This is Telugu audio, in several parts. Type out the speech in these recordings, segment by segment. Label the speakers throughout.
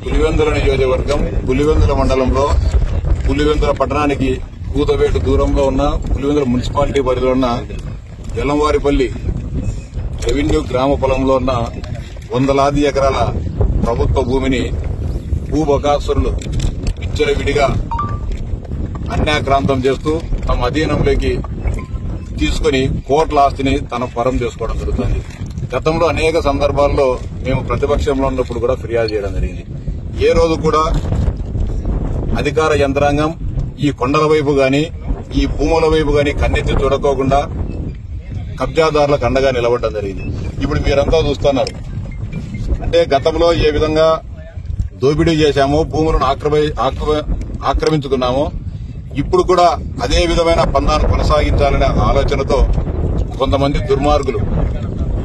Speaker 1: పులివెందుల నియోజకవర్గం పులివెందుల మండలంలో పులివెందుల పట్టణానికి కూతవేటు దూరంలో ఉన్న పులివెందుల మున్సిపాలిటీ పరిధిలో ఉన్న వెలంవారిపల్లి రెవెన్యూ గ్రామ పొలంలో ఉన్న వందలాది ఎకరాల ప్రభుత్వ భూమిని భూబకాసురులు విచ్చలవిడిగా అన్యాక్రాంతం చేస్తూ తమ అధీనంలోకి తీసుకుని కోట్ల ఆస్తిని తన పరం చేసుకోవడం జరుగుతుంది. గతంలో అనేక సందర్భాల్లో మేము ప్రతిపక్షంలో ఉన్నప్పుడు కూడా ఫిర్యాదు చేయడం జరిగింది. ఏ రోజు కూడా అధికార యంత్రాంగం ఈ కొండల వైపు గాని ఈ భూముల వైపు గాని కన్నెత్తి చూడకోకుండా కబ్జాదారులకు అండగా నిలబడడం జరిగింది. ఇప్పుడు మీరంతా చూస్తున్నారు. అంటే గతంలో ఏ విధంగా దోపిడీ చేశామో, భూములను ఆక్రమించుకున్నామో, ఇప్పుడు కూడా అదే విధమైన పందాను కొనసాగించాలనే ఆలోచనతో కొంతమంది దుర్మార్గులు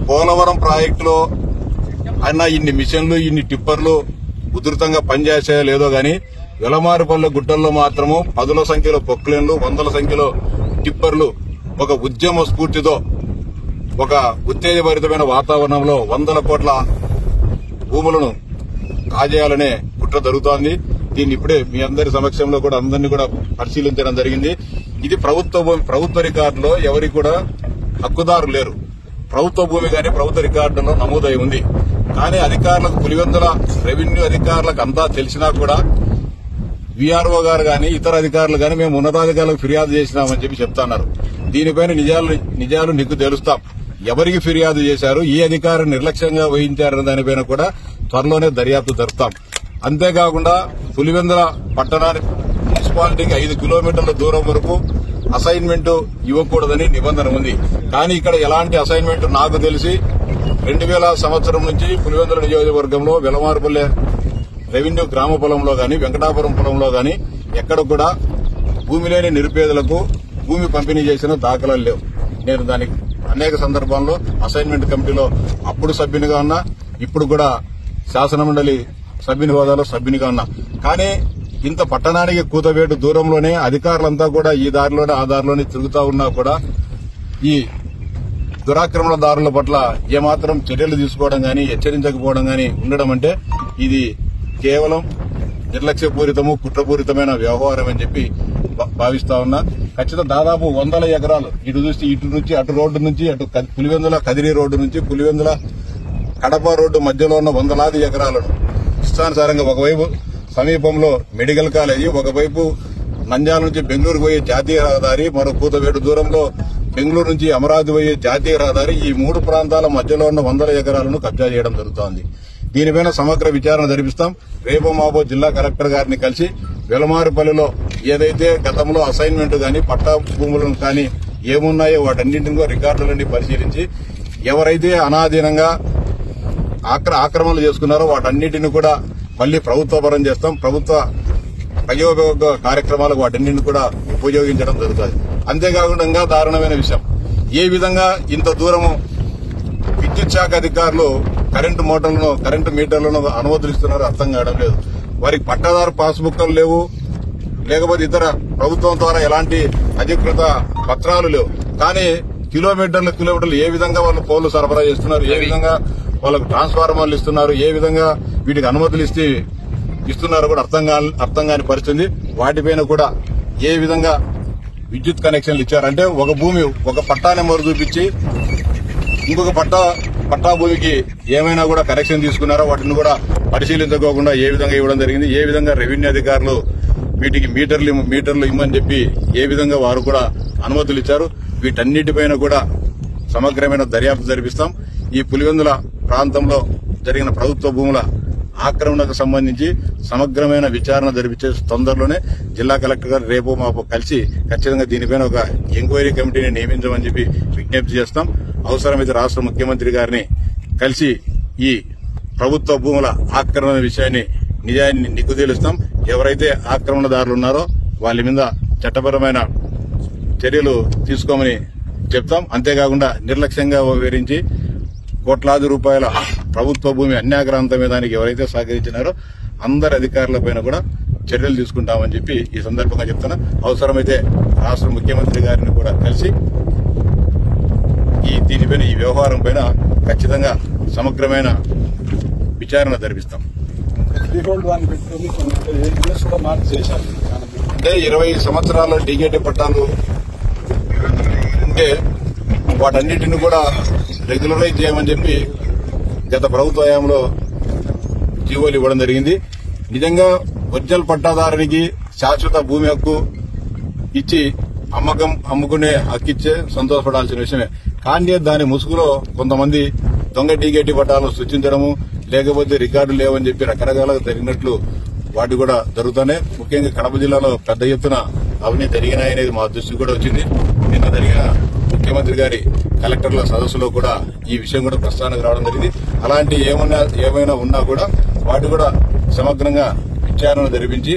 Speaker 1: పోలవరం ప్రాజెక్టులో అయినా ఇన్ని మిషన్లు, ఇన్ని టిప్పర్లు ఉధృతంగా పనిచేసాయో లేదో గాని వెలమారుపల్లె గుట్టల్లో మాత్రము పదుల సంఖ్యలో పొక్లేన్లు, వందల సంఖ్యలో టిప్పర్లు ఒక ఉద్యమ స్ఫూర్తితో ఒక ఉత్తేజభరితమైన వాతావరణంలో వందల కోట్ల భూములను కాజేయాలనే కుట్ర జరుగుతోంది. దీన్ని ఇప్పుడే మీ అందరి సమక్షంలో కూడా అందరినీ కూడా పరిశీలించడం జరిగింది. ఇది ప్రభుత్వ రికార్డులో ఎవరికి కూడా హక్కుదారు లేరు. ప్రభుత్వ భూమి కానీ ప్రభుత్వ రికార్డులో నమోదై ఉంది. కానీ అధికారులకు, పులివెందుల రెవెన్యూ అధికారులకు అంతా తెలిసినా కూడా వీఆర్ఓ గారు గాని ఇతర అధికారులు గాని మేము ఉన్నతాధికారులకు ఫిర్యాదు చేసినామని చెప్పి చెప్తున్నారు. దీనిపైన నిజాలు నీకు తెలుస్తాం. ఎవరికి ఫిర్యాదు చేశారు, ఏ అధికారులు నిర్లక్ష్యంగా వహించారన్న దానిపైన కూడా త్వరలోనే దర్యాప్తు జరుపుతాం. అంతేకాకుండా పులివెందుల పట్టణానికి మున్సిపాలిటీకి 5 కిలోమీటర్ల దూరం వరకు అసైన్మెంట్ ఇవ్వకూడదని నిబంధన ఉంది. కానీ ఇక్కడ ఎలాంటి అసైన్మెంట్ నాకు తెలిసి 2000 సంవత్సరం నుంచి పులివెందుల నియోజకవర్గంలో వెలమారుపల్లె రెవెన్యూ గ్రామ పొలంలో గాని వెంకటాపురం పొలంలో గాని ఎక్కడ కూడా భూమి లేని నిరుపేదలకు భూమి పంపిణీ చేసిన దాఖలాలు లేవు. నేను దానికి అనేక సందర్భాల్లో అసైన్మెంట్ కమిటీలో అప్పుడు సభ్యునిగా ఉన్నా, ఇప్పుడు కూడా శాసనమండలి సభ్యుని హోదాలో సభ్యునిగా ఉన్నా. కానీ ఇంత పట్టణానికి కూతవేటు దూరంలోనే అధికారులంతా కూడా ఈ దారిలోనే ఆ దారిలోనే తిరుగుతా ఉన్నా కూడా ఈ దురాక్రమణదారుల పట్ల ఏమాత్రం చర్యలు తీసుకోవడం గాని హెచ్చరించకపోవడం గాని ఉండడం అంటే ఇది కేవలం నిర్లక్ష్యపూరితము, కుట్రపూరితమైన వ్యవహారం అని చెప్పి భావిస్తా ఉన్నా. ఖచ్చితంగా దాదాపు 100 ఎకరాలు ఇటు నుంచి అటు రోడ్డు నుంచి అటు పులివెందుల కదిరి రోడ్డు నుంచి పులివెందుల కడప రోడ్డు మధ్యలో ఉన్న వందలాది ఎకరాలను ఇష్టానుసారంగా ఒకవైపు సమీపంలో మెడికల్ కాలేజీ, ఒకవైపు నంద్యాల నుంచి బెంగళూరు పోయే జాతీయ రహదారి, మరో కూతవేటు దూరంలో బెంగళూరు నుంచి అమరావతి పోయే జాతీయ రహదారి, ఈ 3 ప్రాంతాల మధ్యలో ఉన్న 100 ఎకరాలను కబ్జా చేయడం జరుగుతోంది. దీనిపైన సమగ్ర విచారణ జరిపిస్తాం. రేపో మాపో జిల్లా కలెక్టర్ గారిని కలిసి వెలమారుపల్లిలో ఏదైతే గతంలో అసైన్మెంట్ గాని పట్టా భూములను కానీ ఏమున్నాయో వాటన్నింటినీ రికార్డులన్నీ పరిశీలించి ఎవరైతే అనాధీనంగా ఆక్రమణలు చేసుకున్నారో వాటన్నిటిని కూడా మళ్లీ ప్రభుత్వపరం చేస్తాం. ప్రభుత్వ ప్రయోగ కార్యక్రమాలకు వాటన్నింటిని కూడా ఉపయోగించడం జరుగుతుంది. అంతేకాకుండా ఇంకా దారుణమైన విషయం, ఏ విధంగా ఇంత దూరము విద్యుత్ శాఖ అధికారులు కరెంటు మీటర్లను అనుమతులు ఇస్తున్నారో అర్థం కావడం లేదు. వారికి పట్టాదారు పాస్బుక్లు లేవు, లేకపోతే ఇతర ప్రభుత్వం ద్వారా ఎలాంటి అధికృత పత్రాలు లేవు. కానీ కిలోమీటర్లు ఏ విధంగా వాళ్ళు పోలు సరఫరా చేస్తున్నారు, ఏ విధంగా వాళ్ళకు ట్రాన్స్ఫార్మర్లు ఇస్తున్నారు, ఏ విధంగా వీటికి అనుమతులు ఇస్తున్నారో కూడా అర్థం కాని పరిస్థితి. వాటిపైన కూడా ఏ విధంగా విద్యుత్ కనెక్షన్లు ఇచ్చారంటే ఒక భూమి ఒక పట్టా నెంబర్ చూపించి ఇంకొక పట్టా భూమికి ఏమైనా కూడా కనెక్షన్ తీసుకున్నారో వాటిని కూడా పరిశీలించుకోకుండా ఏ విధంగా ఇవ్వడం జరిగింది. ఏ విధంగా రెవెన్యూ అధికారులు వీటికి మీటర్లు ఇమ్మని చెప్పి ఏ విధంగా వారు కూడా అనుమతులు ఇచ్చారు. వీటన్నిటిపైన కూడా సమగ్రమైన దర్యాప్తు జరిపిస్తాం. ఈ పులివెందుల ప్రాంతంలో జరిగిన ప్రభుత్వ భూముల ఆక్రమణకు సంబంధించి సమగ్రమైన విచారణ జరిపించే తొందరలోనే జిల్లా కలెక్టర్ గారు రేపో మాపో కలిసి ఖచ్చితంగా దీనిపైన ఒక ఎంక్వైరీ కమిటీని నియమించమని చెప్పి విజ్ఞప్తి చేస్తాం. అవసరమైతే రాష్ట్ర ముఖ్యమంత్రి గారిని కలిసి ఈ ప్రభుత్వ భూముల ఆక్రమణ విషయాన్ని నిజాన్ని నిగ్గుతేలుస్తాం. ఎవరైతే ఆక్రమణదారులు ఉన్నారో వాళ్ళ మీద చట్టపరమైన చర్యలు తీసుకోమని చెప్తాం. అంతేకాకుండా నిర్లక్ష్యంగా వివరించి కోట్లాది రూపాయల ప్రభుత్వ భూమి అన్యాక్రాంతమే దానికి ఎవరైతే సహకరించినారో అందరి అధికారులపైన కూడా చర్యలు తీసుకుంటామని చెప్పి ఈ సందర్భంగా చెప్తున్నా. అవసరమైతే రాష్ట్ర ముఖ్యమంత్రి గారిని కూడా కలిసి దీనిపైన ఈ వ్యవహారం పైన ఖచ్చితంగా సమగ్రమైన విచారణ జరిపిస్తాం.
Speaker 2: ఫ్రీహోల్డ్ అని పెట్టుకుని కూడా మార్పు చేశారు.
Speaker 1: అంటే 20 సంవత్సరాల డీకేటీ పట్టాలు ఉంటే వాటన్నిటిని కూడా రెగ్యులరైజ్ చేయమని చెప్పి గత ప్రభుత్వ హయాంలో జీవోలు ఇవ్వడం జరిగింది. నిజంగా ఒరిజినల్ పట్టాదారునికి శాశ్వత భూమి హక్కు ఇచ్చి అమ్ముకునే హక్కిచ్చే సంతోషపడాల్సిన విషయమే. కానీ దాని ముసుగులో కొంతమంది దొంగ డీకేటీ పట్టాలు సృష్టించడము, లేకపోతే రికార్డులు లేవని చెప్పి రకరకాలుగా జరిగినట్లు వాటి కూడా జరుగుతున్నాయి. ముఖ్యంగా కడప జిల్లాలో పెద్ద ఎత్తున అవినీతి జరిగినాయనేది మా దృష్టికి కూడా వచ్చింది. నిన్న జరిగిన ముఖ్యమంత్రి గారి కలెక్టర్ల సదస్సులో కూడా ఈ విషయం కూడా ప్రస్తావనకు రావడం జరిగింది. అలాంటి ఏమైనా ఉన్నా కూడా వాటి కూడా సమగ్రంగా విచారణ జరిపించి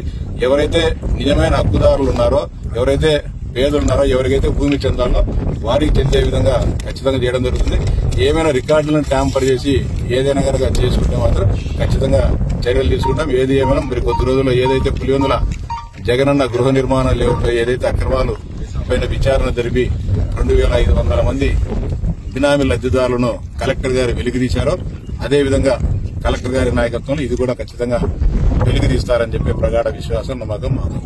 Speaker 1: ఎవరైతే నిజమైన హక్కుదారులు ఉన్నారో, ఎవరైతే పేదలున్నారో, ఎవరికైతే భూమి చెందాలో వారికి చెందే విధంగా ఖచ్చితంగా చేయడం జరుగుతుంది. ఏమైనా రికార్డులను ట్యాంపర్ చేసి ఏదైనా కనుక చేసుకుంటే మాత్రం ఖచ్చితంగా చర్యలు తీసుకుంటాం. ఏది ఏమైనా మరి కొద్ది రోజుల్లో ఏదైతే పులివెందుల జగనన్న గృహ నిర్మాణ లేఅవుట్లో ఏదైతే అక్రమాలు పైన విచారణ జరిపి 2500 మంది బినామీ లబ్దిదారులను కలెక్టర్ గారు వెలికితీశారో అదేవిధంగా కలెక్టర్ గారి నాయకత్వంలో ఇది కూడా ఖచ్చితంగా వెలికితీస్తారని చెప్పే ప్రగాఢ విశ్వాసం, నమ్మకం మాకు.